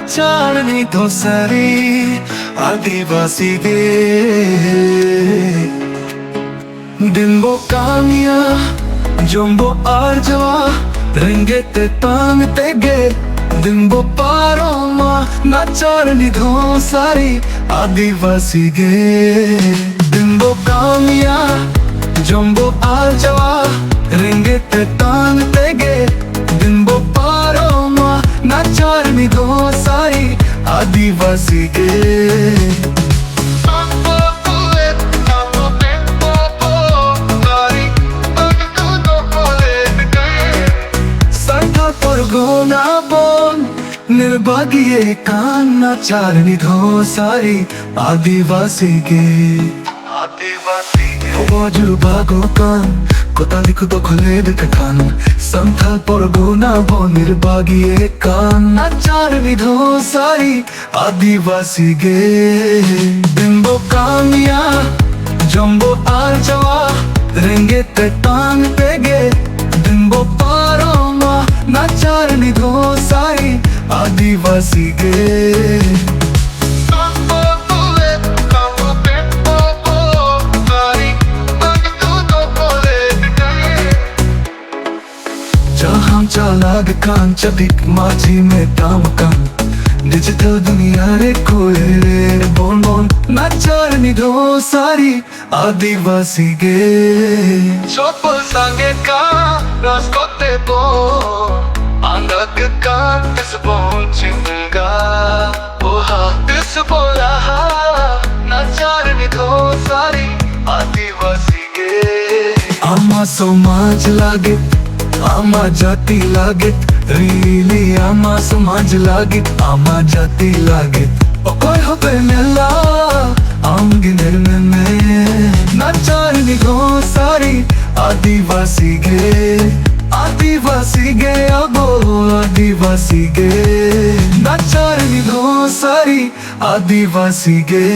नाचारनी तो सारी आदिवासी गे दिम्बो कामिया जोम्बो आर्जवा रंगे ते तांग ते गे दिम्बो पारोमा नाचारनी तो सारी आदिवासी गे दिम्बो कामिया जोम्बो आर्जवा रंगे ते तांग ते गे दिम्बो पारोमा नाचारनी तो सारी आदिवासी गे गोना बोन निर्भाग्य कान नाचारनी धो सारी आदिवासी गे बाजू बागो कान कोता लिखो तो खुले दिख कान संथाल पर गोना बोन निर्भाग्य कान नाचारनी धो सारी आदिवासी गे दिम्बो कामिया जोम्बो आर्जवा रेंगे ते टांग पे गे दिम्बो पारोमा नाचारनी धो सारी आदिवासी गे जहाँ चालाग कान चबिक माझी में दाम कान डिजिटल दुनिया रे कोए रे बोन बोन नाचारनी धो सारी आदिवासी गे चोपल सांगे का रास्कोते बो आंधक का तिसबोन चिंगा ओहा तिसबोला नाचारनी धो सारी आदिवासी गे आमा समाज लागे आमा जाती लागे रीली आमा समाज लागे आमा जाती लागे कोई हो पे मिला आमगी निर्मय नाचारनी धो सारी आदिवासी गे अगो आदिवासी गे नाचारनी धो सारी आदिवासी गे।